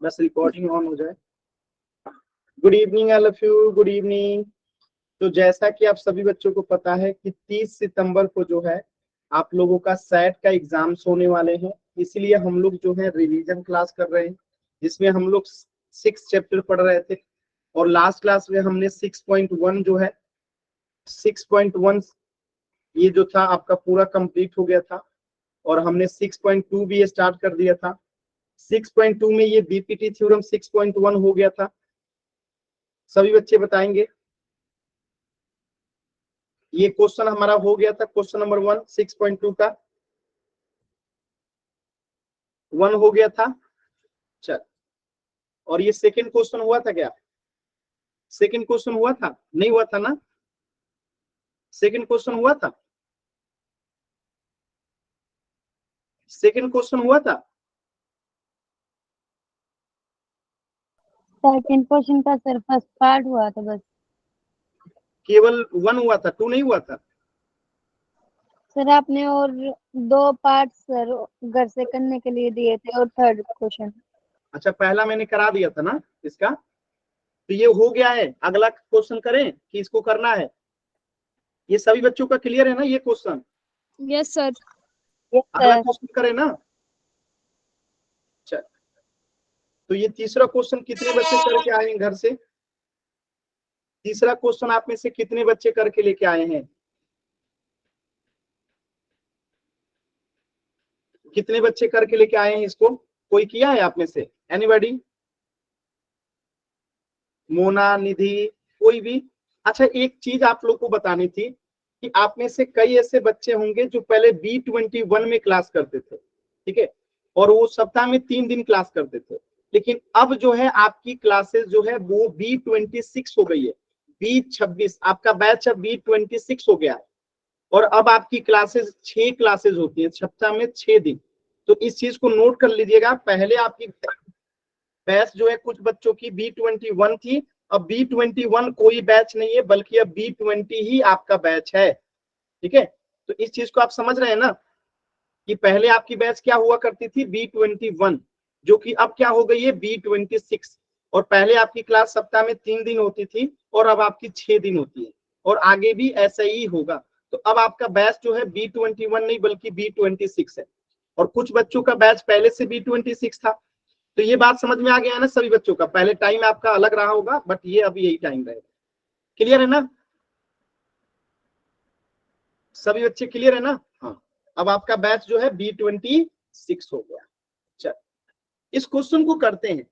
बस recording on हो जाए। Good evening all of you, good evening. तो जैसा कि आप सभी बच्चों को पता है कि 30 सितंबर को जो है आप लोगों का सेट का एग्जाम्स होने वाले हैं, इसलिए हम लोग जो है रिवीजन क्लास कर रहे हैं, जिसमें हम लोग 6 चैप्टर पढ़ रहे थे और लास्ट क्लास में हमने 6.1 जो है 6.1 ये जो था आपका पूरा कंप्लीट हो गया था और हमने 6.2 भी स्टार्ट कर दिया था। 6.2 में ये बीपीटी थ्योरम 6.1 हो गया था। सभी बच्चे बताएंगे। ये क्वेश्चन हमारा हो गया था, क्वेश्चन नंबर 1 6.2 का 1 हो गया था। चल, और ये सेकंड क्वेश्चन हुआ था क्या? सेकंड क्वेश्चन हुआ था? नहीं हुआ था ना? सेकंड क्वेश्चन हुआ था? सेकंड क्वेश्चन हुआ था? सेकंड क्वेश्चन का सर फर्स्ट पार्ट हुआ था बस। केवल 1 हुआ था, 2 नहीं हुआ था? सर आपने और 2 पार्ट सर घर से करने के लिए दिए थे और थर्ड क्वेश्चन। अच्छा, पहला मैंने करा दिया था ना इसका, तो ये हो गया है। अगला क्वेश्चन करें कि इसको करना है? ये सभी बच्चों का क्लियर है ना ये क्वेश्चन? Yes sir. यस अगला सर। क्वेश्चन करें ना? चल, तो ये तीसरा क्वेश्चन कितने बच्चे करके आए हैं घर से? तीसरा क्वेश्चन आप में से कितने बच्चे करके लेके आए हैं? कितने बच्चे करके लेके आए हैं इसको? कोई किया है आप में से? एनीबॉडी? मोना, निधि, कोई भी? अच्छा, एक चीज आप लोग को बतानी थी कि आप में से कई ऐसे बच्चे होंगे जो पहले B21 में क्लास करते थे, ठीक है, और वो सप्ताह में 3 दिन क्लास करते थे, लेकिन अब जो है आपकी क्लासेस जो है वो B26 हो गई है। B26 आपका बैच अब B26 हो गया है और अब आपकी क्लासेस 6 क्लासेस होती है सप्ताह में 6 दिन। तो इस चीज को नोट कर लीजिएगा। पहले आपकी बैच जो है कुछ बच्चों की B21 थी, अब B21 कोई बैच नहीं है, बल्कि अब B20 ही आपका बैच है, ठीक है। तो इस चीज को आप समझ रहे हैं ना कि पहले आपकी बैच क्या हुआ करती थी B21, जो कि अब क्या हो गई है B26। और पहले आपकी क्लास सप्ताह में 3 दिन होती थी और अब आपकी 6 दिन होती है और आगे भी ऐसा ही होगा। तो अब आपका बैच जो है B21 नहीं बल्कि B26 है और कुछ बच्चों का बैच पहले से B26 था। तो ये बात समझ में आ गया है ना सभी बच्चों का? पहले टाइम आपका अलग रहा होगा बट ये अभी यही टाइम रहेगा। क्लियर है ना सभी बच्चे? क्लियर है ना? हाँ, अब आपका बैच जो है B26 हो गया। चल, इस क्वेश्चन को करते हैं।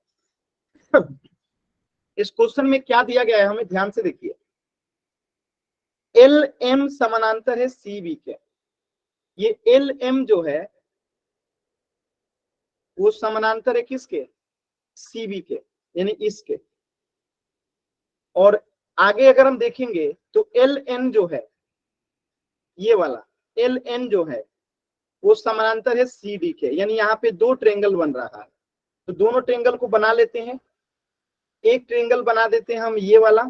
इस क्वेश्चन में क्या दिया गया है हमें ध्यान से देखिए। एल एम समानांतर है सी बी के। ये एल एम जो है वो समानांतर है किसके? सी बी के, यानी इसके। और आगे अगर हम देखेंगे तो एल एन जो है, ये वाला एल एन जो है वो समानांतर है सी डी के, यानी यहाँ पे 2 ट्रेंगल बन रहा है। तो दोनों ट्रेंगल को बना लेते हैं। एक ट्रेंगल बना देते हैं हम ये वाला,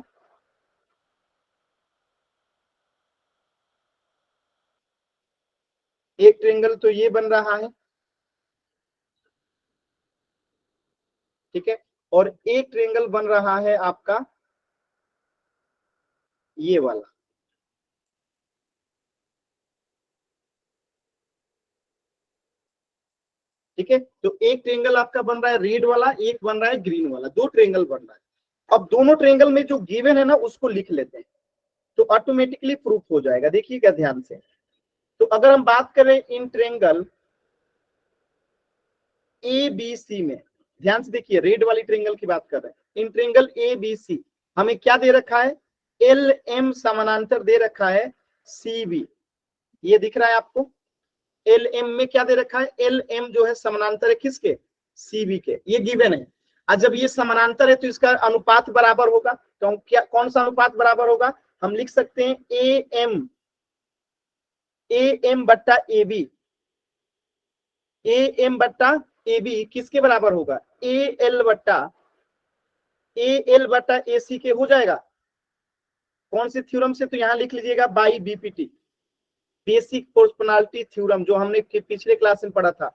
एक ट्रेंगल तो ये बन रहा है, ठीक है, और एक ट्रेंगल बन रहा है आपका ये वाला। ठीक है, तो एक ट्रेंगल आपका बन रहा है रेड वाला, एक बन रहा है ग्रीन वाला, 2 ट्रेंगल बन रहा है। अब दोनों ट्रेंगल में जो गिवन है ना उसको लिख लेते हैं तो ऑटोमेटिकली प्रूफ हो जाएगा। देखिएगा ध्यान से। तो अगर हम बात करें इन ट्रेंगल ए बी सी में, ध्यान से देखिए, रेड वाली ट्रेंगल की बात कर रहे हैं। इन ट्रेंगल ए बी सी हमें क्या दे रखा है? एल एम समानांतर दे रखा है सी बी। ये दिख रहा है आपको? एल एम में क्या दे रखा है? एल एम जो है समानांतर है किसके? सी बी के। ये गिवन है। आज जब ये समानांतर है तो इसका अनुपात बराबर होगा। तो क्या कौन सा अनुपात बराबर होगा? हम लिख सकते हैं ए एम बट्टा ए बी। ए एम बट्टा ए बी किसके बराबर होगा? ए एल बट्टा ए सी के हो जाएगा। कौन से थ्योरम से? तो यहां लिख लीजिएगा by BPT, basic proportionality theorem, जो हमने पिछले क्लास में पढ़ा था।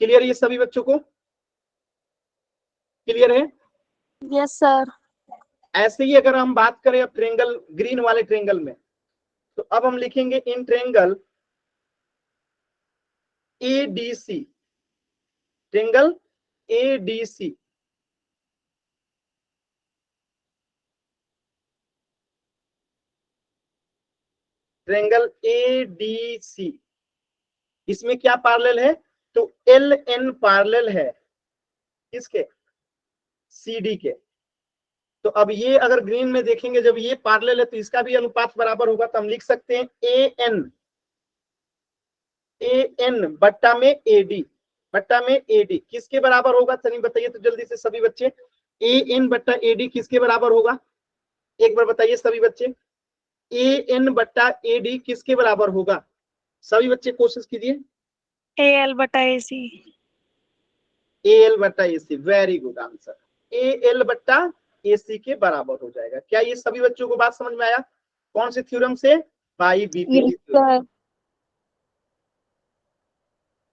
क्लियर ये सभी बच्चों को? क्लियर है? Yes sir. ऐसे ही अगर हम बात करें अब ट्रेंगल, ग्रीन वाले ट्रेंगल में, तो अब हम लिखेंगे in triangle ADC, triangle ADC, triangle ADC, इसमें क्या पैरेलल है? तो एल एन पैरेलल है किसके? सीडी के। तो अब ये अगर ग्रीन में देखेंगे, जब ये पैरेलल है तो इसका भी अनुपात बराबर होगा, तो हम लिख सकते हैं ए एन बट्टा में एडी, बट्टा में एडी किसके बराबर होगा? चलिए बताइए तो जल्दी से सभी बच्चे, ए एन बट्टा एडी किसके बराबर होगा? एक बार बताइए सभी बच्चे, ए एन बट्टा एडी किसके बराबर होगा? सभी बच्चे कोशिश कीजिए। ए एल बटा ए सी। ए एल बट्टा A C, very good answer, A L बट्टा ए सी के बराबर हो जाएगा। क्या ये सभी बच्चों को बात समझ में आया? कौन से थ्योरम से? By BPT yes theorem. Sir.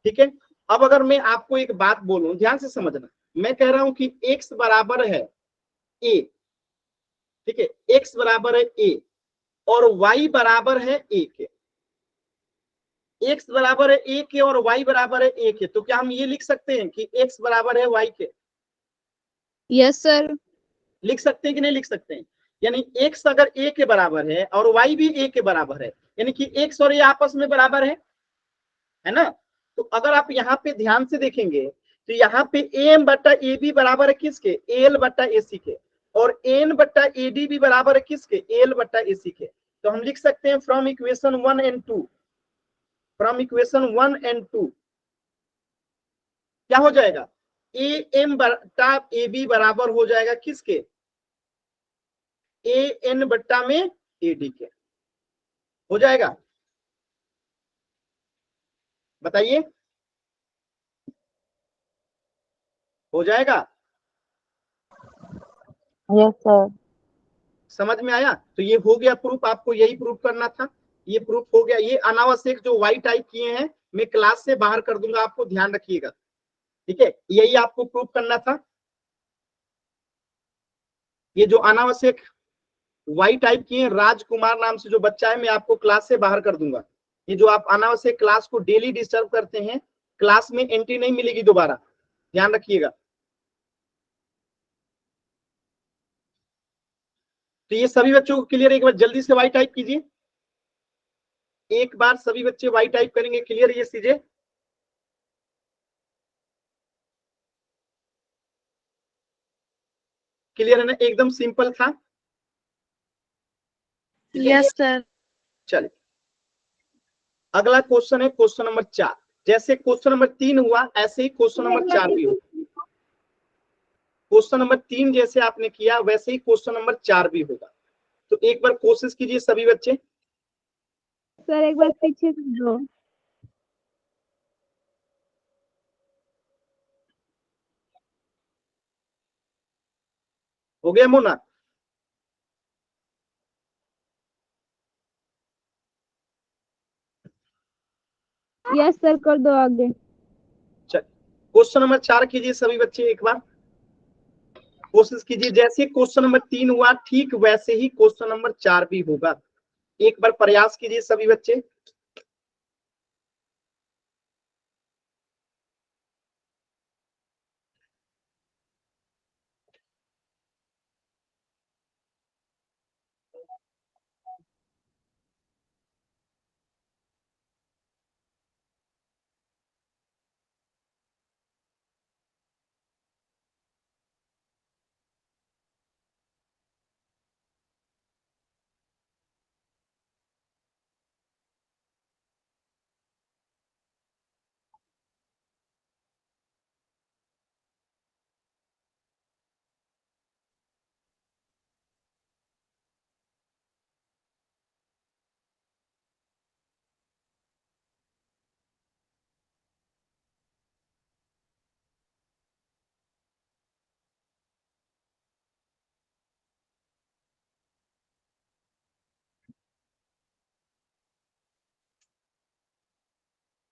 ठीक है। अब अगर मैं आपको एक बात बोलूं, ध्यान से समझना, मैं कह रहा हूं कि x बराबर है a, ठीक है, x बराबर है a और y बराबर है a के, x बराबर है a के और y बराबर है a के, तो क्या हम ये लिख सकते हैं कि x बराबर है y के? Yes sir. लिख सकते हैं कि नहीं लिख सकते हैं? यानी x अगर a के बराबर है और y भी a के बराबर है, यानी कि x और a आपस में बराबर है ना? तो अगर आप यहाँ पे ध्यान से देखेंगे तो यहाँ पे एम बट्टा ए बी बराबर है किसके? एल बट्टा ए सी के, और एन बट्टा ए डी भी बराबर है किसके? एल बट्टा ए सी के। तो हम लिख सकते हैं from equation 1 and 2, from equation 1 and 2 क्या हो जाएगा? ए एम बट्टा ए बी बराबर हो जाएगा किसके? ए एन बट्टा में ए डी के। हो जाएगा? बताइए, हो जाएगा? Yes sir. समझ में आया? तो ये हो गया प्रूफ, आपको यही प्रूफ करना था, ये प्रूफ हो गया। ये अनावश्यक जो वाई टाइप किए हैं मैं क्लास से बाहर कर दूंगा, आपको ध्यान रखिएगा, ठीक है? यही आपको प्रूफ करना था। ये जो अनावश्यक वाई टाइप किए हैं, राजकुमार नाम से जो बच्चा है, मैं आपको क्लास से बाहर कर दूंगा। ये जो आप अनावश्यक क्लास को डेली डिस्टर्ब करते हैं, क्लास में एंट्री नहीं मिलेगी दोबारा, ध्यान रखिएगा। तो ये सभी बच्चों को क्लियर? एक बार जल्दी से वाई टाइप कीजिए, एक बार सभी बच्चे वाई टाइप करेंगे, क्लियर ये चीजें? क्लियर है ना? एकदम सिंपल था। Yes sir. चलिए अगला क्वेश्चन है क्वेश्चन नंबर 4। जैसे क्वेश्चन नंबर 3 हुआ, ऐसे ही क्वेश्चन नंबर 4 भी होगा। क्वेश्चन नंबर 3 जैसे आपने किया वैसे ही क्वेश्चन नंबर 4 भी होगा। तो एक बार कोशिश कीजिए सभी बच्चे। सर एक बार पीछे से दो। हो गया मोना? यस सर, कर दो आगे। चल क्वेश्चन नंबर 4 कीजिए सभी बच्चे, एक बार कोशिश कीजिए। जैसे क्वेश्चन नंबर 3 हुआ ठीक वैसे ही क्वेश्चन नंबर 4 भी होगा। एक बार प्रयास कीजिए सभी बच्चे।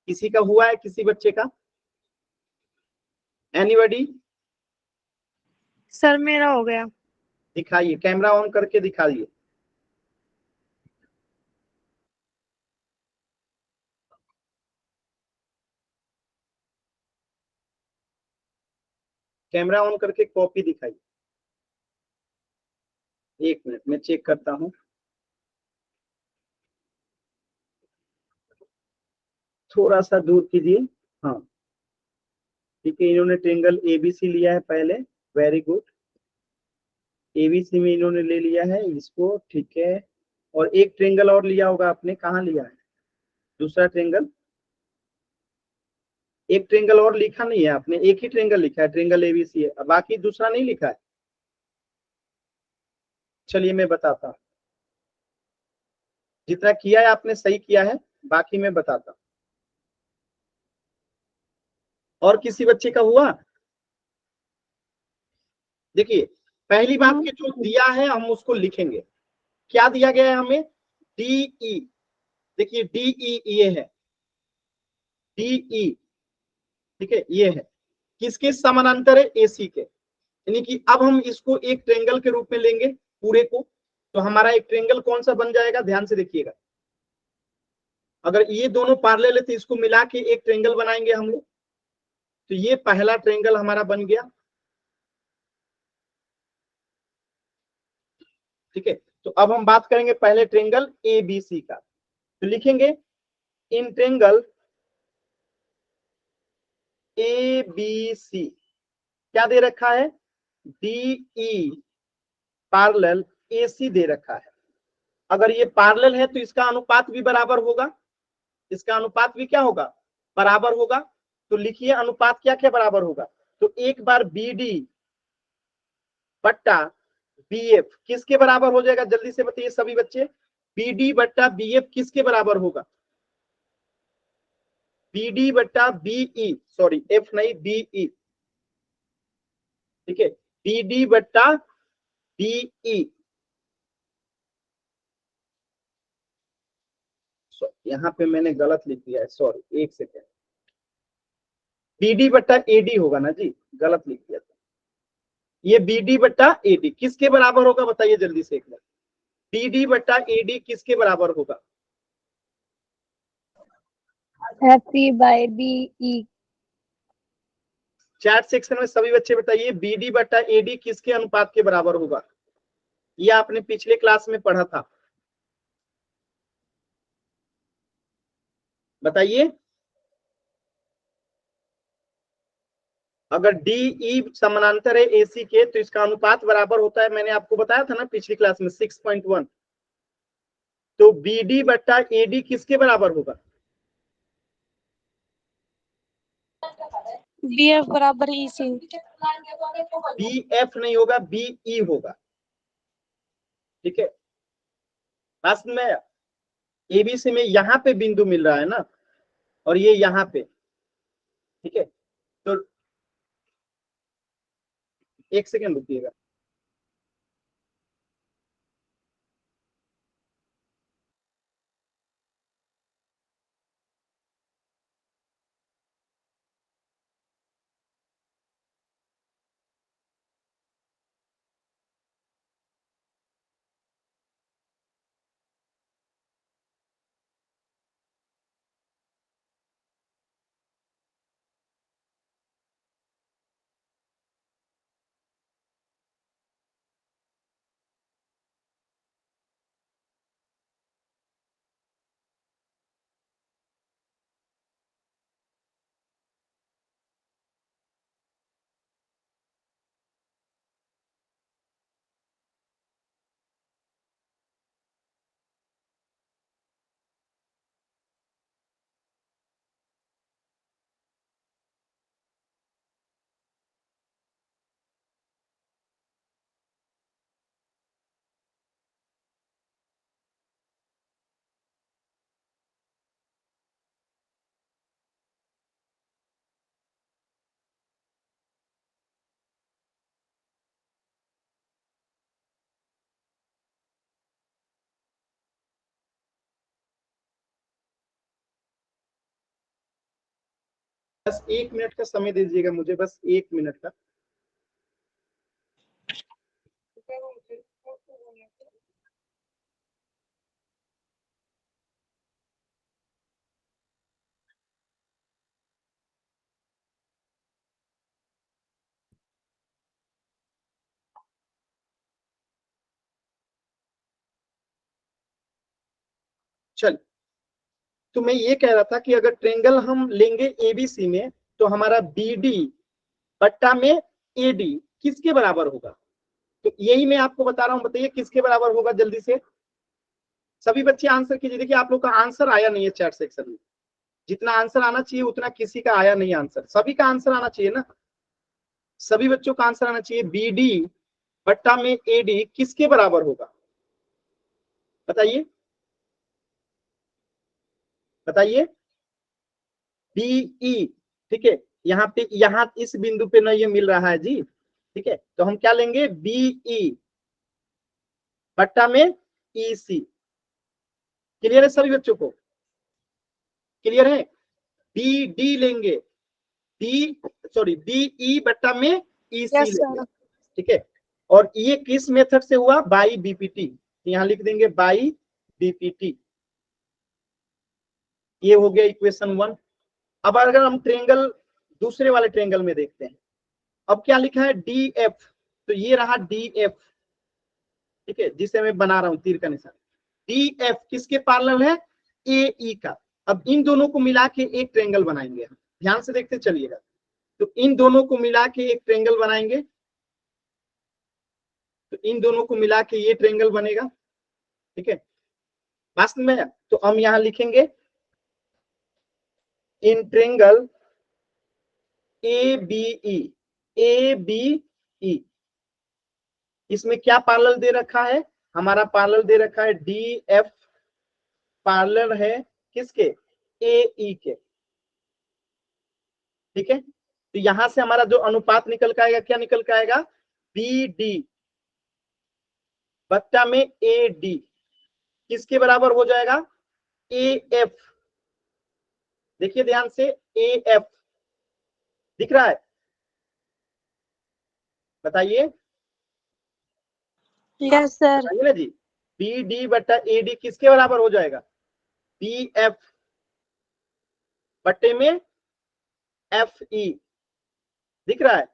किसी का हुआ है? किसी बच्चे का? एनीबॉडी? सर मेरा हो गया। दिखाइए, कैमरा ऑन करके दिखाइए। कैमरा ऑन करके कॉपी दिखाइए। एक मिनट में चेक करता हूं। थोड़ा सा दूर कीजिए। हाँ ठीक है, इन्होंने ट्रेंगल एबीसी लिया है पहले। Very good. एबीसी में इन्होंने ले लिया है इसको, ठीक है। और एक ट्रेंगल और लिया होगा आपने, कहाँ लिया है दूसरा ट्रेंगल? एक ट्रेंगल और लिखा नहीं है आपने, एक ही ट्रेंगल लिखा है, ट्रेंगल एबीसी है, बाकी दूसरा नहीं लिखा है। चलिए मैं बताता हूँ, जितना किया है आपने सही किया है, बाकी मैं बताता हूँ। और किसी बच्चे का हुआ? देखिए, पहली बात कि जो दिया है हम उसको लिखेंगे। क्या दिया गया है हमें? डीई। देखिए डीई ये है, डीई, ठीक है, ये है किसके समानांतर है? एसी के। यानी कि अब हम इसको एक ट्रेंगल के रूप में लेंगे पूरे को, तो हमारा एक ट्रेंगल कौन सा बन जाएगा, ध्यान से देखिएगा। अगर ये दोनों पैरेलल है तो इसको मिला के एक ट्रेंगल बनाएंगे हम लोग। तो ये पहला ट्रेंगल हमारा बन गया, ठीक है। तो अब हम बात करेंगे पहले ट्रेंगल ए बी सी का। तो लिखेंगे in triangle A B C क्या दे रखा है? डीई पैरेलल एसी दे रखा है। अगर ये पैरेलल है तो इसका अनुपात भी बराबर होगा, इसका अनुपात भी क्या होगा? बराबर होगा। तो लिखिए अनुपात क्या क्या बराबर होगा। तो एक बार बी डी बट्टा बी एफ किसके बराबर हो जाएगा, जल्दी से बताइए सभी बच्चे। बी डी बट्टा बी एफ किसके बराबर होगा? बी डी बट्टा बीई, सॉरी एफ नहीं बीई, ठीक है, बी डी बट्टा बीई। यहाँ पे मैंने गलत लिख दिया है, सॉरी एक सेकेंड। बीडी बट्टा एडी होगा ना जी, गलत लिख दिया था। ये बीडी बट्टा एडी किसके बराबर होगा बताइए जल्दी से एक बार। बीडी बट्टा एडी किसके बराबर होगा? F by B E. Chat section में सभी बच्चे बताइए बीडी बट्टा एडी किसके अनुपात के बराबर होगा? ये आपने पिछले क्लास में पढ़ा था, बताइए। अगर डीई समानांतर है एसी के तो इसका अनुपात बराबर होता है, मैंने आपको बताया था ना पिछली क्लास में 6.1। तो बीडी बट्टा एडी किसके बराबर होगा? बी एफ बराबर ई सी। बी एफ नहीं होगा, बीई होगा, ठीक है। बस में एबीसी में यहाँ पे बिंदु मिल रहा है ना, और ये यहाँ पे, ठीक है। तो एक सेकेंड रुकिएगा। बस एक मिनट का समय दीजिएगा मुझे, बस एक मिनट का। चल, तो मैं ये कह रहा था कि अगर ट्रेंगल हम लेंगे एबीसी में, तो हमारा बीडी बट्टा में एडी किसके बराबर होगा? तो यही मैं आपको बता रहा हूं, बताइए किसके बराबर होगा जल्दी से। सभी बच्चे आंसर कीजिए। देखिए आप लोग का आंसर आया नहीं है चैट सेक्शन में, जितना आंसर आना चाहिए उतना किसी का आया नहीं आंसर। सभी का आंसर आना चाहिए ना, सभी बच्चों का आंसर आना चाहिए। बीडी बट्टा में एडी किसके बराबर होगा? बताइए बताइए। बीई, ठीक है, यहाँ पे, यहाँ इस बिंदु पे ना ये मिल रहा है जी, ठीक है, तो हम क्या लेंगे? बीई बट्टा में ईसी। क्लियर है सभी बच्चों को? क्लियर है? बी डी लेंगे, बी सॉरी बीई बट्टा में ईसी यस लेंगे, सर। ठीक है। और ये किस मेथड से हुआ? By BPT. यहां लिख देंगे बाई बीपीटी। ये हो गया इक्वेशन 1। अब अगर हम ट्रेंगल, दूसरे वाले ट्रेंगल में देखते हैं, अब क्या लिखा है? D F. तो ये रहा डी एफ, ठीक है, जिसे मैं बना रहा हूं तीर का निशान। डी एफ किसके पैरेलल है? ए ई का। अब इन दोनों को मिला के एक ट्रेंगल बनाएंगे हम, ध्यान से देखते चलिएगा। तो इन दोनों को मिला के एक ट्रेंगल बनाएंगे, तो इन दोनों को मिला के ये ट्रेंगल बनेगा, ठीक है। वास्तव में तो हम यहां लिखेंगे in triangle A B E, A B E. इसमें क्या पैरेलल दे रखा है? हमारा पैरेलल दे रखा है डी एफ, पैरेलल है किसके? ए ई के, ठीक है। तो यहां से हमारा जो अनुपात निकल के आएगा, क्या निकल के आएगा? बी डी बट्टा में ए डी किसके बराबर हो जाएगा? A F. देखिए ध्यान से, ए एफ दिख रहा है? बताइए यस सर। बताइए ना जी। बी डी बट्टा ए डी किसके बराबर हो जाएगा? बी एफ बट्टे में एफ ई, दिख रहा है?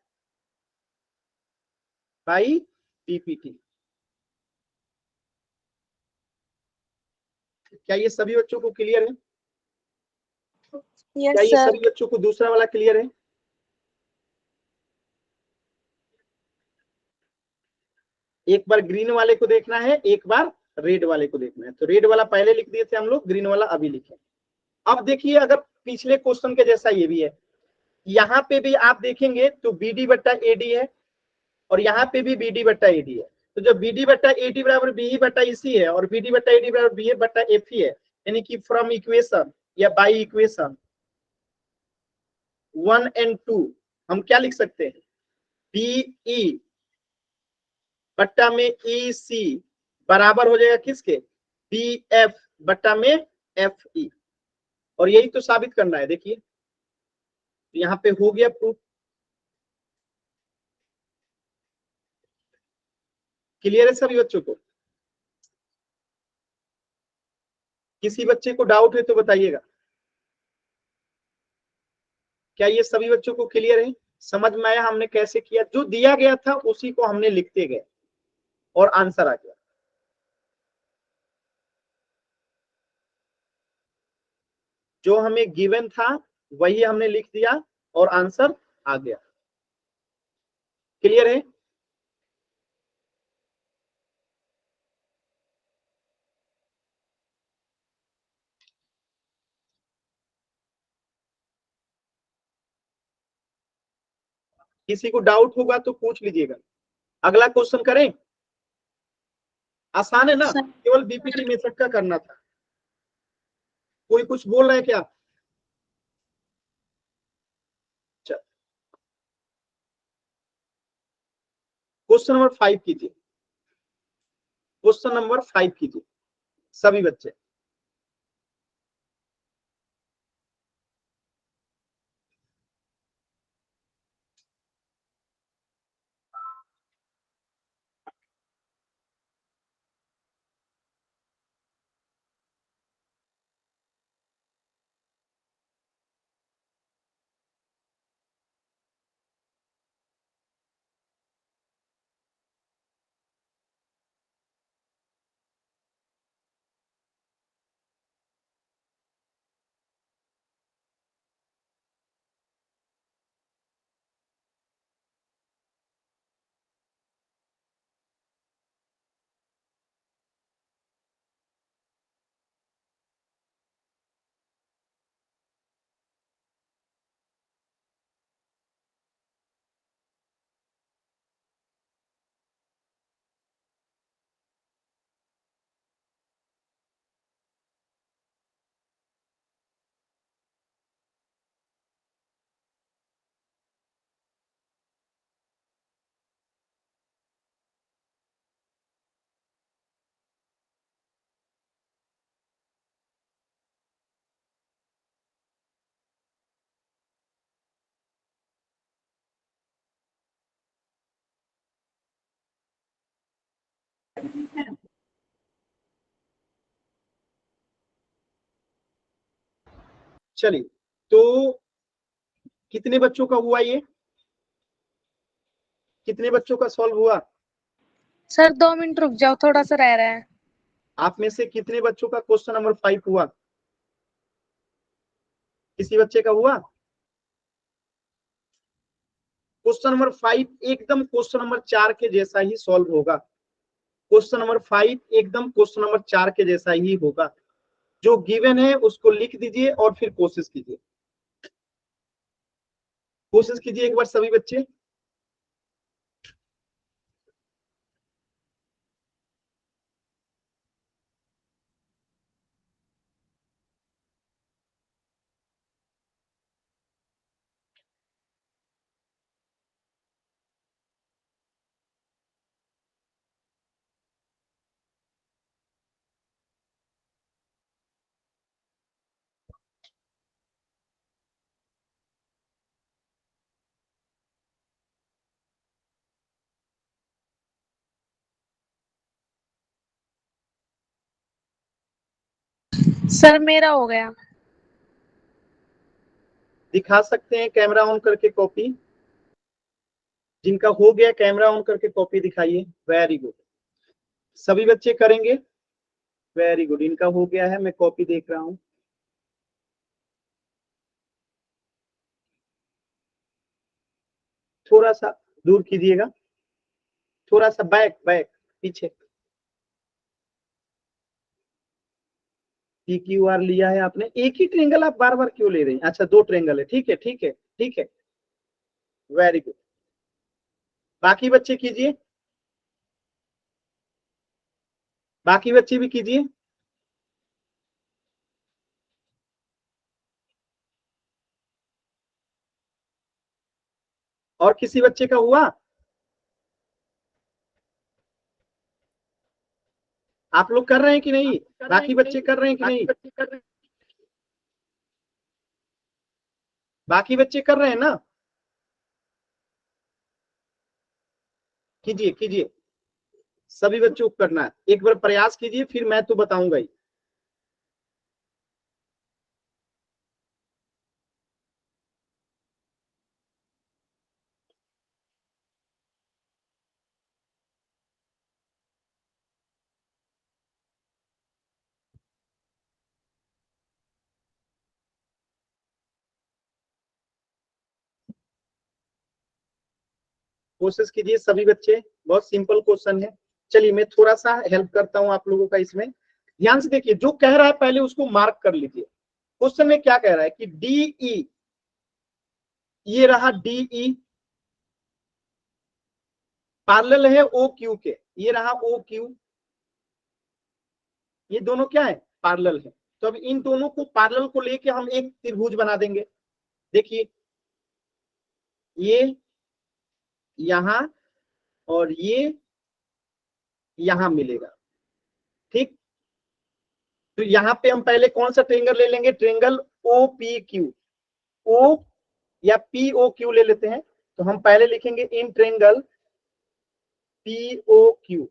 By PPT. क्या ये सभी बच्चों को क्लियर है? क्या यस ये सर। सभी बच्चों को दूसरा वाला क्लियर है? एक बार ग्रीन वाले को देखना है, एक बार रेड वाले को देखना है। तो रेड वाला पहले लिख दिए थे हम लोग, ग्रीन वाला अभी लिखे। अब देखिए, अगर पिछले क्वेश्चन के जैसा ये भी है, यहाँ पे भी आप देखेंगे तो बी डी बट्टा ए डी है, और यहाँ पे भी बी डी बट्टा ए डी है। तो जब बी डी बट्टा ए डी बराबर बी बट्टा ई सी है, और बी डी बट्टा ए डी बराबर बी बट्टा एफ ही है, यानी कि फ्रॉम इक्वेशन या बाई इक्वेशन 1 एंड 2 हम क्या लिख सकते हैं? बीई बट्टा में ई सी बराबर हो जाएगा किसके? बी एफ बट्टा में एफ ई। और यही तो साबित करना है। देखिए तो यहाँ पे हो गया प्रूफ। क्लियर है सभी बच्चों को? किसी बच्चे को डाउट है तो बताइएगा। क्या ये सभी बच्चों को क्लियर है? समझ में आया हमने कैसे किया? जो दिया गया था उसी को हमने लिखते गए और आंसर आ गया। जो हमें गिवन था वही हमने लिख दिया और आंसर आ गया। क्लियर है? किसी को डाउट होगा तो पूछ लीजिएगा। अगला क्वेश्चन करें? आसान है ना, सर केवल बीपीटी मेथड का करना था। कोई कुछ बोल रहा है क्या? क्वेश्चन नंबर 5 कीजिए। क्वेश्चन नंबर 5 कीजिए सभी बच्चे। चलिए, तो कितने बच्चों का हुआ ये? कितने बच्चों का सॉल्व हुआ? सर 2 मिनट रुक जाओ, थोड़ा सा रह रहा है। आप में से कितने बच्चों का क्वेश्चन नंबर 5 हुआ? किसी बच्चे का हुआ? क्वेश्चन नंबर 5 एकदम क्वेश्चन नंबर 4 के जैसा ही सॉल्व होगा। क्वेश्चन नंबर 5 एकदम क्वेश्चन नंबर 4 के जैसा ही होगा। जो गिवन है उसको लिख दीजिए और फिर कोशिश कीजिए। कोशिश कीजिए एक बार सभी बच्चे। सर मेरा हो गया। दिखा सकते हैं कैमरा ऑन करके कॉपी? जिनका हो गया कैमरा ऑन करके कॉपी दिखाइए। वेरी गुड, सभी बच्चे करेंगे। वेरी गुड, इनका हो गया है, मैं कॉपी देख रहा हूं। थोड़ा सा दूर कीजिएगा, थोड़ा सा बैक बैक पीछे। PQR लिया है आपने, एक ही ट्रेंगल आप बार बार क्यों ले रहे हैं? अच्छा 2 ट्रेंगल है, ठीक है ठीक है ठीक है, वेरी गुड। बाकी बच्चे कीजिए, बाकी बच्चे भी कीजिए। और किसी बच्चे का हुआ? आप लोग कर रहे हैं कि नहीं? बाकी बच्चे कर रहे हैं कि नहीं? बाकी बच्चे कर रहे हैं ना? कीजिए कीजिए, सभी बच्चों को करना है। एक बार प्रयास कीजिए, फिर मैं तो बताऊंगा ही। कोशिश कीजिए सभी बच्चे, बहुत सिंपल क्वेश्चन है। चलिए मैं थोड़ा सा हेल्प करता हूं आप लोगों का इसमें। ध्यान से देखिए, जो कह रहा है पहले उसको मार्क कर लीजिए। क्वेश्चन में क्या कह रहा है कि DE, ये रहा DE, पैरेलल है OQ के, ये रहा OQ, ये दोनों क्या है? पैरेलल है। तो अब इन दोनों को पैरेलल को लेके हम एक त्रिभुज बना देंगे। देखिए ये यहां और ये यहां मिलेगा, ठीक। तो यहां पे हम पहले कौन सा ट्रेंगल ले लेंगे? ट्रेंगल OPQ, O या POQ ले लेते हैं। तो हम पहले लिखेंगे in triangle POQ,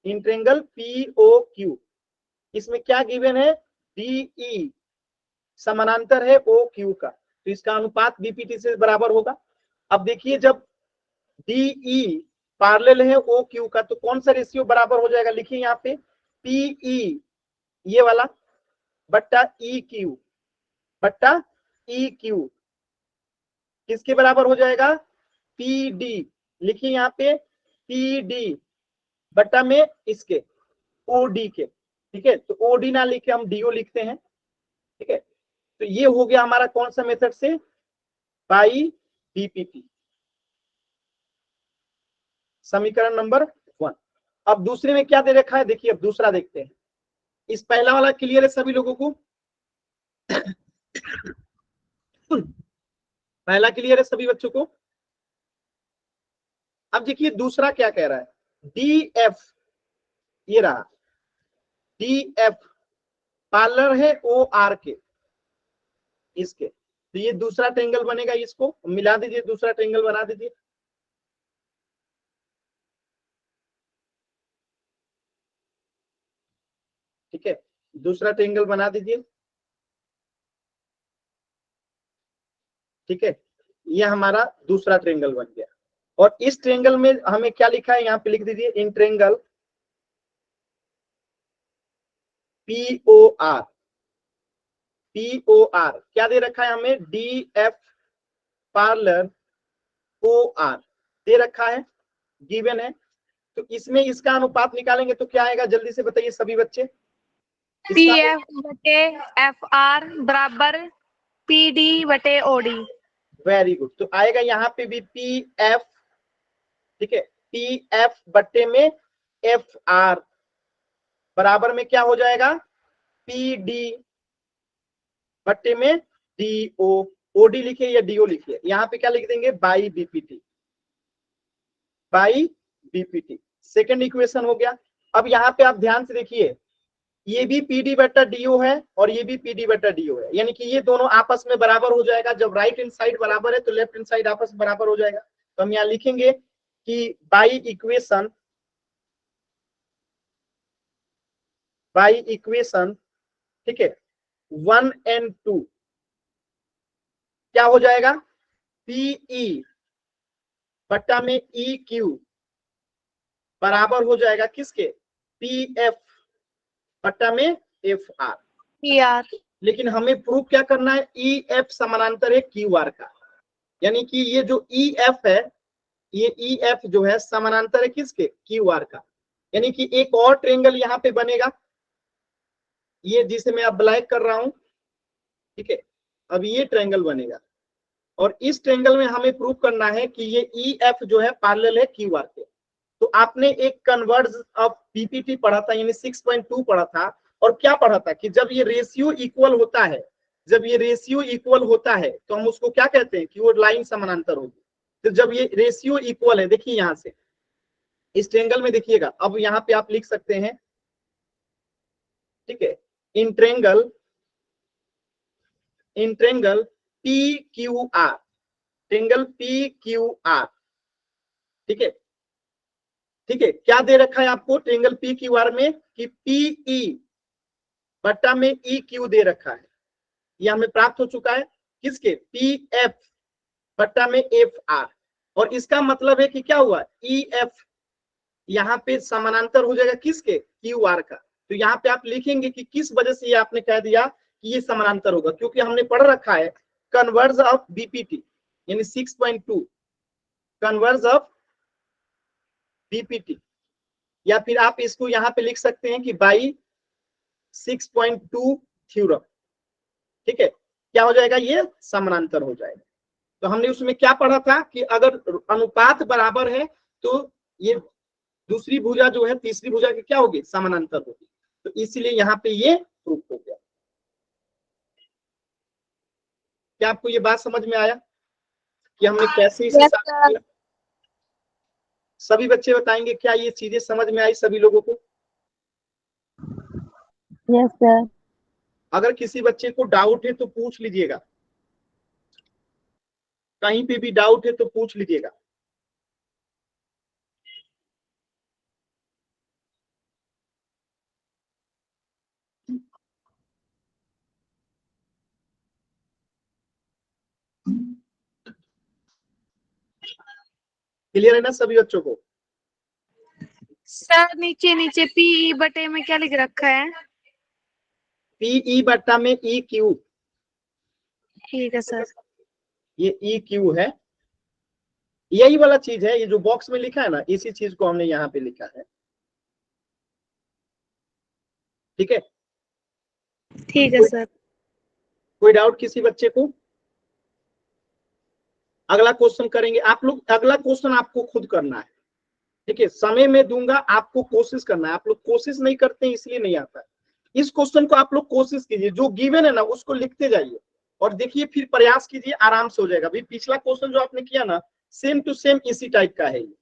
in triangle POQ। इसमें क्या गिवन है? DE समानांतर है OQ का, तो इसका अनुपात BPT से बराबर होगा। अब देखिए जब DE पैरेलल है OQ का, तो कौन सा रेशियो बराबर हो जाएगा? लिखिए यहाँ पे PE, ये वाला, बट्टा EQ, बट्टा EQ किसके बराबर हो जाएगा? PD। लिखिए यहाँ पे PD बट्टा में इसके OD के, ठीक है। तो OD ना लिखे हम DO लिखते हैं, ठीक है। तो ये हो गया हमारा कौन सा मेथड से? बाई BPT, समीकरण नंबर 1। अब दूसरे में क्या दे रखा है? देखिए अब दूसरा देखते हैं। इस पहला वाला क्लियर है सभी लोगों को? पहला क्लियर है सभी बच्चों को? अब देखिए दूसरा क्या कह रहा है? DF, ये रहा DF पैरेलल है OR के, इसके। तो ये दूसरा ट्रेंगल बनेगा, इसको मिला दीजिए, दूसरा ट्रेंगल बना दीजिए। दूसरा ट्रायंगल बना दीजिए। ठीक है, ये हमारा दूसरा ट्रायंगल बन गया। और इस ट्रायंगल में हमें क्या लिखा है, यहाँ पे लिख दीजिए, इन ट्रायंगल POR, POR क्या दे रखा है हमें, DF पार्लर OR दे रखा है, गिवन है। तो इसमें इसका अनुपात निकालेंगे तो क्या आएगा, जल्दी से बताइए सभी बच्चे। PF बटे FR बराबर PD बटे OD। Very good. तो आएगा यहाँ पे भी PF, ठीक है, PF बट्टे में FR बराबर में क्या हो जाएगा, PD बट्टे में DO। OD लिखिए या DO लिखिए, यहाँ पे क्या लिख देंगे, by BPT, by BPT। Second equation हो गया। अब यहाँ पे आप ध्यान से देखिए, ये भी PD बटा DO है और ये भी PD बटा DO है, यानी कि ये दोनों आपस में बराबर हो जाएगा। जब राइट हैंड साइड बराबर है तो लेफ्ट हैंड साइड आपस में बराबर हो जाएगा। तो हम यहाँ लिखेंगे कि बाई इक्वेशन, ठीक है, 1 and 2 क्या हो जाएगा, PE बट्टा में EQ बराबर हो जाएगा किसके, PF बट्टा में FR। PR। लेकिन हमें प्रूफ क्या करना है, EF समानांतर है QR का, यानी कि ये जो EF है, ये EF जो है समानांतर है किसके, QR का। यानी कि एक और ट्रायंगल यहाँ पे बनेगा, ये जिसे मैं अब ब्लैक कर रहा हूं, ठीक है। अब ये ट्रायंगल बनेगा और इस ट्रायंगल में हमें प्रूव करना है कि ये EF जो है पैरेलल है QR के। तो आपने एक कन्वर्ज ऑफ PPT पढ़ा था, यानी 6.2 पढ़ा था, और क्या पढ़ा था कि जब ये रेशियो इक्वल होता है, जब ये रेशियो इक्वल होता है तो हम उसको क्या कहते हैं कि वो लाइन समानांतर होगी। तो जब ये रेशियो इक्वल है, देखिए यहां से इस ट्रायंगल में देखिएगा, अब यहाँ पे आप लिख सकते हैं, ठीक है, in triangle PQR, triangle PQR, ठीक है, ठीक है। क्या दे रखा है आपको ट्रायंगल PQR में कि PE बट्टा में EQ दे रखा है, ये हमें प्राप्त हो चुका है किसके, PF बट्टा में FR। और इसका मतलब है कि क्या हुआ, EF यहाँ पे समानांतर हो जाएगा किसके, QR का। तो यहाँ पे आप लिखेंगे कि किस वजह से ये आपने कह दिया कि ये समानांतर होगा, क्योंकि हमने पढ़ रखा है कन्वर्ज ऑफ BPT, यानी 6.2 कन्वर्ज ऑफ BPT, या फिर आप इसको यहाँ पे लिख सकते हैं कि बाई 6.2 थ्योरम, ठीक है। क्या हो जाएगा, ये समानांतर हो जाएगा। तो हमने उसमें क्या पढ़ा था कि अगर अनुपात बराबर है तो ये दूसरी भुजा जो है तीसरी भुजा की क्या होगी, समानांतर होगी। तो इसीलिए यहाँ पे ये प्रूफ हो गया। क्या आपको ये बात समझ में आया कि हमने कैसे इसे यस साबित सर। किया। सभी बच्चे बताएंगे क्या ये चीजें समझ में आई सभी लोगों को। Yes sir. अगर किसी बच्चे को डाउट है तो पूछ लीजिएगा, कहीं पे भी डाउट है तो पूछ लीजिएगा। क्लियर है ना सभी बच्चों को। सर नीचे नीचे PE बटे में क्या लिख रखा है, PE बट्टा में EQ, ठीक है सर। ये EQ है, यही वाला चीज है, ये जो बॉक्स में लिखा है ना, इसी चीज को हमने यहाँ पे लिखा है, ठीक है। ठीक है सर। कोई डाउट किसी बच्चे को। अगला क्वेश्चन करेंगे आप लोग, अगला क्वेश्चन आपको खुद करना है, ठीक है। समय में दूंगा, आपको कोशिश करना है, आप लोग कोशिश नहीं करते हैं इसलिए नहीं आता है। इस क्वेश्चन को आप लोग कोशिश कीजिए, जो गिवन है ना उसको लिखते जाइए और देखिए, फिर प्रयास कीजिए, आराम से हो जाएगा। अभी पिछला क्वेश्चन जो आपने किया ना, सेम टू सेम इसी टाइप का है ये,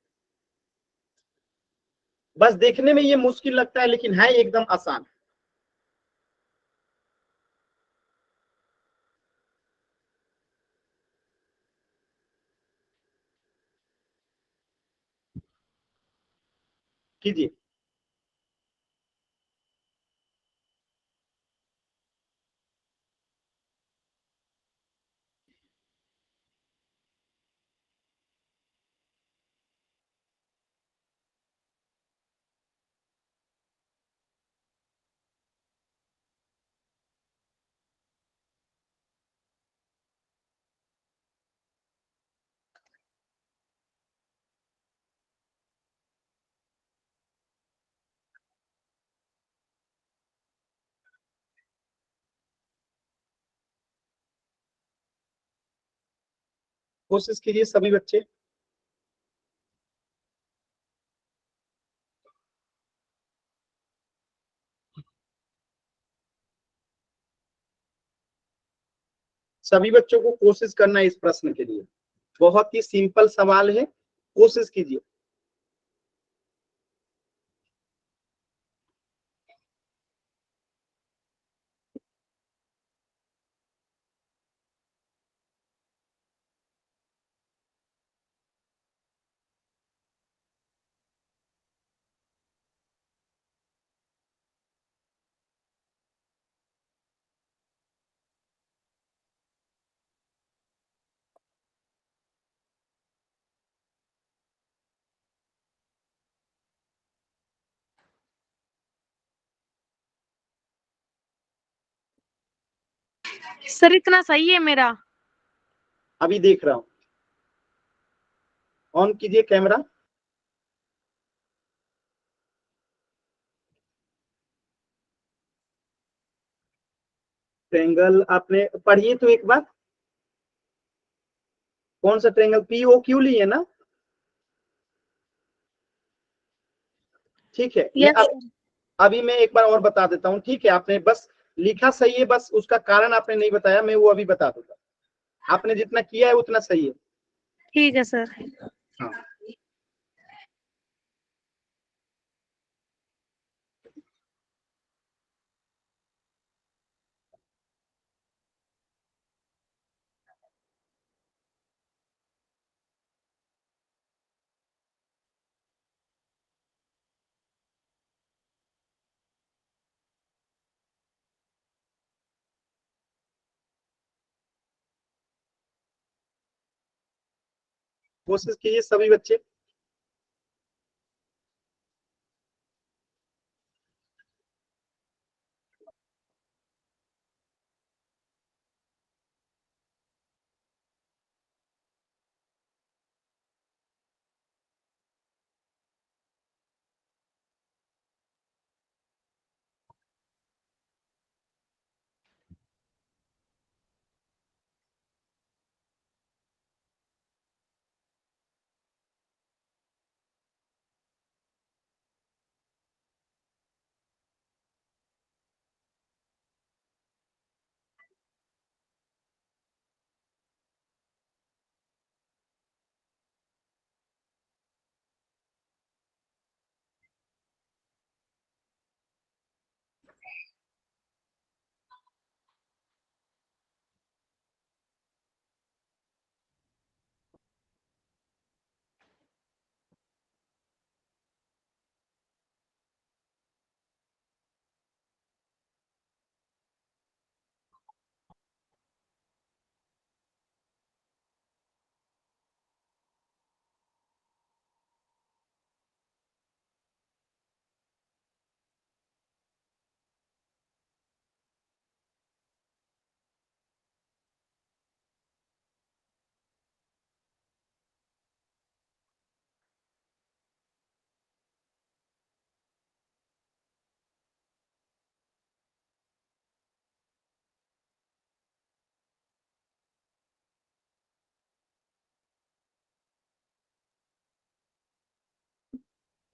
बस देखने में ये मुश्किल लगता है लेकिन है एकदम आसान। कीजिए। कोशिश कीजिए सभी बच्चे। सभी बच्चों को कोशिश करना है इस प्रश्न के लिए, बहुत ही सिंपल सवाल है, कोशिश कीजिए। सर इतना सही है मेरा। अभी देख रहा हूं, ऑन कीजिए कैमरा। ट्रायंगल आपने पढ़िए तो एक बार, कौन सा ट्रायंगल, पी ओ क्यू लिए ना? ठीक है, यस सर। अभी मैं एक बार और बता देता हूँ, ठीक है? आपने बस लिखा सही है, बस उसका कारण आपने नहीं बताया, मैं वो अभी बता दूंगा। आपने जितना किया है उतना सही है। ठीक है सर। हाँ, कोशिश कीजिए सभी बच्चे।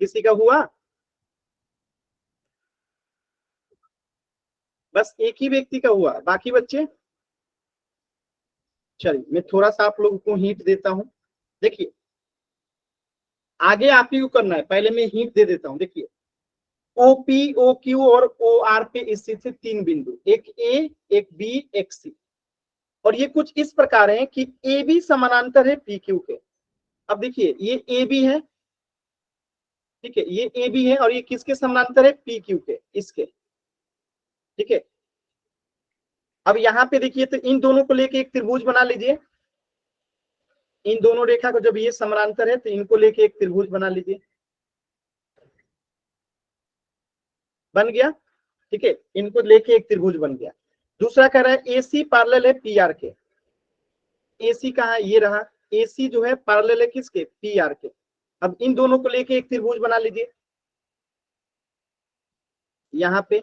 किसी का हुआ? बस एक ही व्यक्ति का हुआ, बाकी बच्चे? चलिए मैं थोड़ा सा आप लोगों को हिंट देता हूं। देखिए, आगे आप ही को करना है, पहले मैं हिंट दे देता हूं। देखिए, ओ पी, ओ क्यू और ओ आर पे स्थित है तीन बिंदु, एक ए, एक बी, एक सी। और ये कुछ इस प्रकार है कि ए बी समानांतर है पी क्यू के। अब देखिए, ये ए बी है, ठीक है, ये ए बी है, और ये किसके समानांतर है? पी क्यू के, इसके। ठीक है, अब यहाँ पे देखिए, तो इन दोनों को लेके एक त्रिभुज बना लीजिए। इन दोनों रेखा को, जब ये समानांतर है तो इनको लेके एक त्रिभुज बना लीजिए। बन गया? ठीक है, इनको लेके एक त्रिभुज बन गया। दूसरा कह रहा है एसी पैरेलल है पी आर के। एसी कहाँ है? ये रहा। एसी जो है पैरेलल है किसके? पी आर के। अब इन दोनों को लेके एक त्रिभुज बना लीजिए यहाँ पे।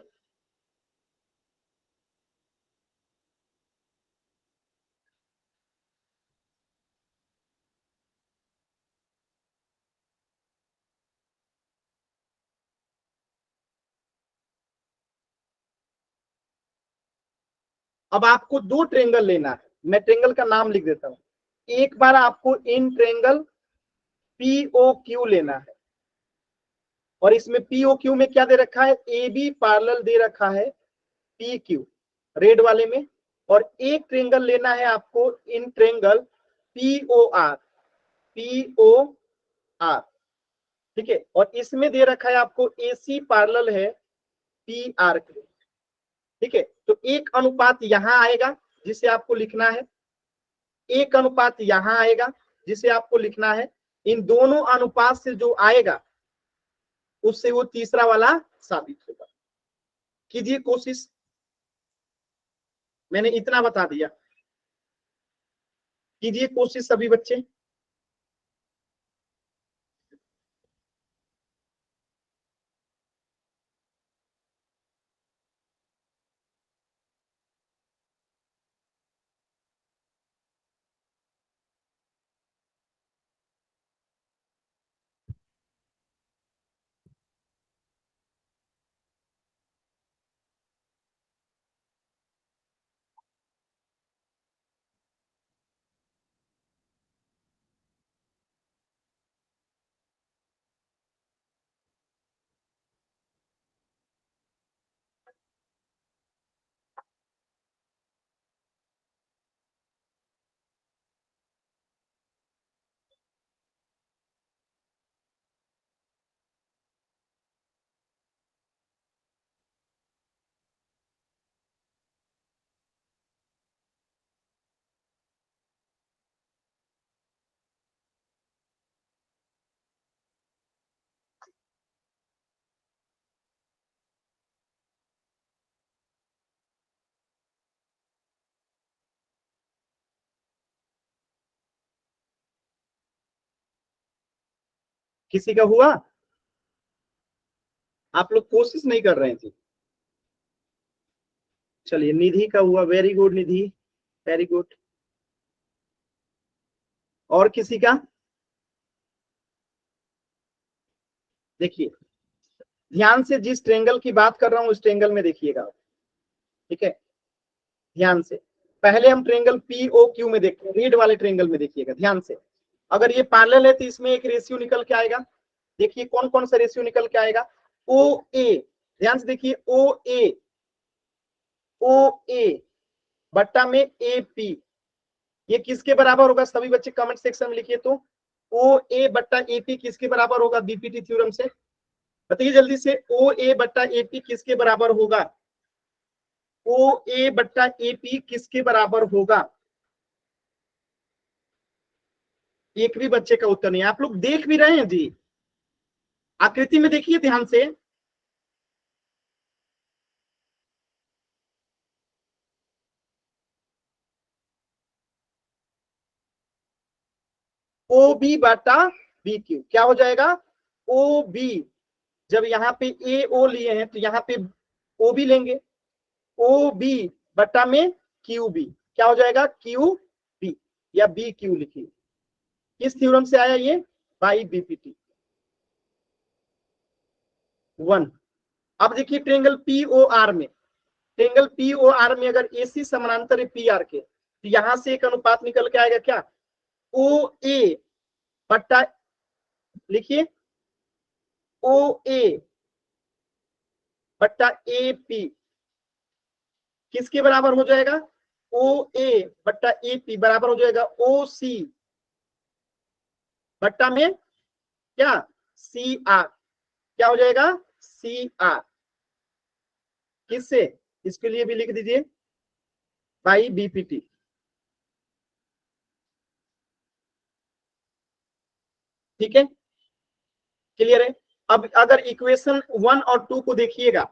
अब आपको दो ट्रेंगल लेना है, मैं ट्रेंगल का नाम लिख देता हूं। एक बार आपको इन ट्रेंगल POQ लेना है, और इसमें POQ में क्या दे रखा है, AB पैरेलल दे रखा है PQ रेड वाले में, और एक ट्रेंगल लेना है आपको इन ट्रेंगल POR, ठीक है, और इसमें दे रखा है आपको AC पैरेलल है PRQ, ठीक है। तो एक अनुपात यहां आएगा जिसे आपको लिखना है, एक अनुपात यहां आएगा जिसे आपको लिखना है। इन दोनों अनुपात से जो आएगा उससे वो तीसरा वाला साबित होगा। कीजिए कोशिश, मैंने इतना बता दिया, कीजिए कोशिश सभी बच्चे। किसी का हुआ? आप लोग कोशिश नहीं कर रहे थे। चलिए निधि का हुआ, वेरी गुड निधि, वेरी गुड। और किसी का? देखिए ध्यान से, जिस ट्रेंगल की बात कर रहा हूं उस ट्रेंगल में देखिएगा, ठीक है, ध्यान से। पहले हम ट्रेंगल POQ में देखते हैं, रेड वाले ट्रेंगल में देखिएगा ध्यान से। अगर ये पैरेलल है तो इसमें एक रेशियो निकल के आएगा। देखिए कौन कौन सा रेशियो निकल के आएगा। OA, ध्यान से देखिए, OA बट्टा में AP, ये किसके बराबर होगा? सभी बच्चे कमेंट सेक्शन में लिखिए तो। OA बट्टा AP किसके बराबर होगा BPT थ्योरम से? बताइए जल्दी से, OA बट्टा AP किसके बराबर होगा? OA बट्टा AP किसके बराबर होगा? एक भी बच्चे का उत्तर नहीं। आप लोग देख भी रहे हैं जी, आकृति में देखिए ध्यान से। OB बटा BQ क्या हो जाएगा? OB, जब यहाँ पे AO लिए हैं तो यहाँ पे OB लेंगे, OB बटा में QB क्या हो जाएगा? QB या BQ लिखिए। किस थ्योरम से आया ये? By BPT 1। अब देखिए ट्रेंगल POR में, ट्रेंगल POR में अगर AC समानांतर है PR के, तो यहां से एक अनुपात निकल के आएगा क्या? OA बट्टा, लिखिए OA बट्टा AP किसके बराबर हो जाएगा? OA बट्टा AP बराबर हो जाएगा OC बट्टा में क्या? CR क्या हो जाएगा? CR किससे? इसके लिए भी लिख दीजिए बाई BPT। ठीक है, क्लियर है? अब अगर इक्वेशन 1 और 2 को देखिएगा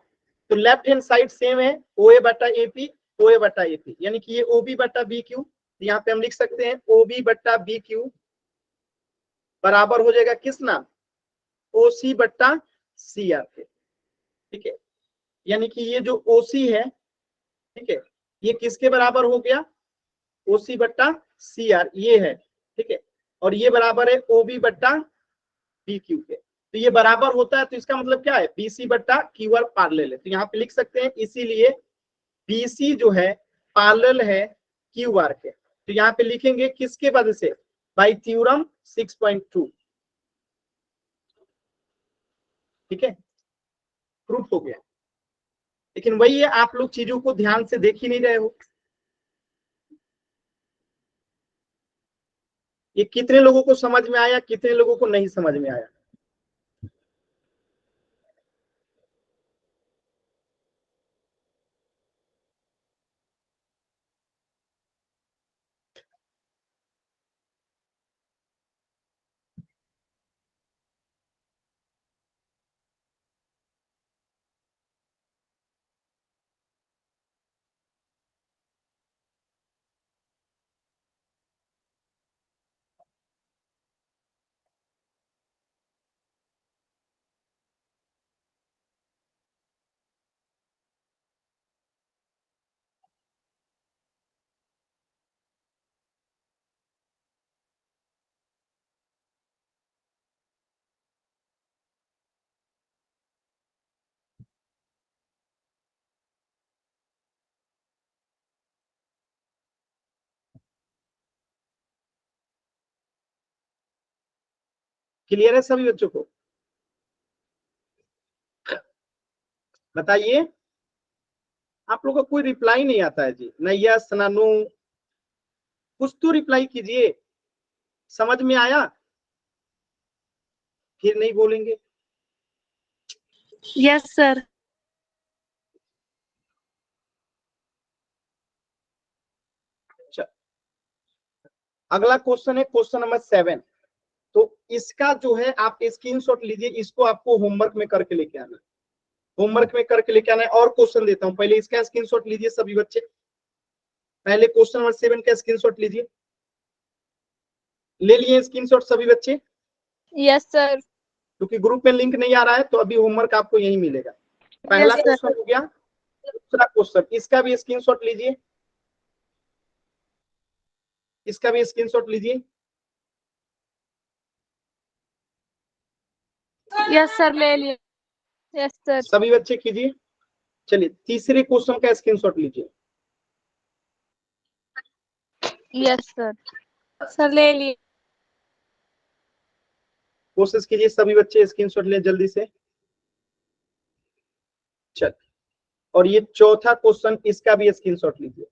तो लेफ्ट हैंड साइड सेम है, OA बट्टा AP, OA बट्टा AP, यानी कि ये OB बट्टा BQ, यहाँ पे हम लिख सकते हैं OB बट्टा BQ बराबर हो जाएगा किस नाम? OC बट्टा CR के, ठीक है। यानी कि ये जो OC है, ठीक है, ये किसके बराबर हो गया? OC बट्टा CR ये है, ठीक है, और ये बराबर है OB बट्टा BQ के। तो ये बराबर होता है तो इसका मतलब क्या है? BC बट्टा QR पैरेलल है, तो यहाँ पे लिख सकते हैं, इसीलिए BC जो है पैरेलल है क्यू बार के। तो यहाँ पे लिखेंगे किसके वजह से, बाय थ्योरम 6.2। ठीक है, प्रूफ हो गया। लेकिन वही है, आप लोग चीजों को ध्यान से देख ही नहीं रहे हो। ये कितने लोगों को समझ में आया, कितने लोगों को नहीं समझ में आया? क्लियर है सभी बच्चों को? बताइए। आप लोगों का कोई रिप्लाई नहीं आता है जी, न यस ना नो, कुछ तो रिप्लाई कीजिए। समझ में आया? फिर नहीं बोलेंगे। Yes sir. अगला क्वेश्चन है क्वेश्चन नंबर 7। तो इसका जो है आप स्क्रीनशॉट लीजिए, इसको आपको होमवर्क में करके लेके आना है। होमवर्क में करके लेके आना है। और क्वेश्चन देता हूं, पहले इसका स्क्रीनशॉट लीजिए सभी बच्चे। पहले क्वेश्चन नंबर 7 का स्क्रीनशॉट लीजिए। ले लिए स्क्रीनशॉट सभी बच्चे? Yes sir. क्योंकि ग्रुप में लिंक नहीं आ रहा है तो अभी होमवर्क आपको यही मिलेगा। पहला Yes, sir. क्वेश्चन हो गया। दूसरा क्वेश्चन, इसका भी स्क्रीनशॉट लीजिए, इसका भी स्क्रीनशॉट लीजिए। यस सर ले लिया। Yes sir. सभी बच्चे कीजिए। चलिए तीसरे क्वेश्चन का स्क्रीनशॉट लीजिए। Yes sir. सर ले लिया। कोशिश कीजिए सभी बच्चे स्क्रीनशॉट ले जल्दी से। चल, और ये चौथा क्वेश्चन, इसका भी स्क्रीनशॉट लीजिए।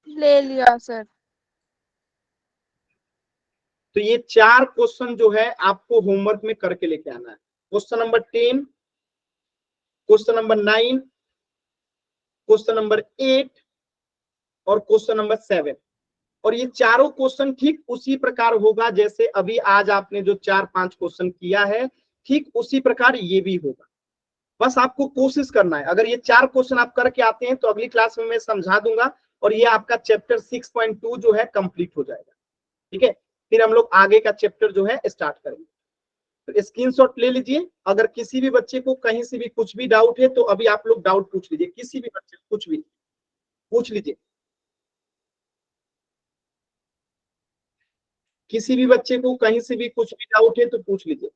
ले लिया सर। तो ये 4 क्वेश्चन जो है आपको होमवर्क में करके लेके आना है। Question number 10, question number 9, question number 8 और क्वेश्चन नंबर 7। और ये चारों क्वेश्चन ठीक उसी प्रकार होगा जैसे अभी आज आपने जो 4-5 क्वेश्चन किया है, ठीक उसी प्रकार ये भी होगा। बस आपको कोशिश करना है। अगर ये 4 क्वेश्चन आप करके आते हैं तो अगली क्लास में मैं समझा दूंगा और ये आपका चैप्टर 6.2 जो है कंप्लीट हो जाएगा। ठीक है, फिर हम लोग आगे का चैप्टर जो है स्टार्ट करेंगे। तो स्क्रीनशॉट ले लीजिए। अगर किसी भी बच्चे को कहीं से भी कुछ भी डाउट है तो अभी आप लोग डाउट पूछ लीजिए, किसी भी बच्चे को कुछ भी पूछ लीजिए। किसी भी बच्चे को कहीं से भी कुछ भी डाउट है तो पूछ लीजिए।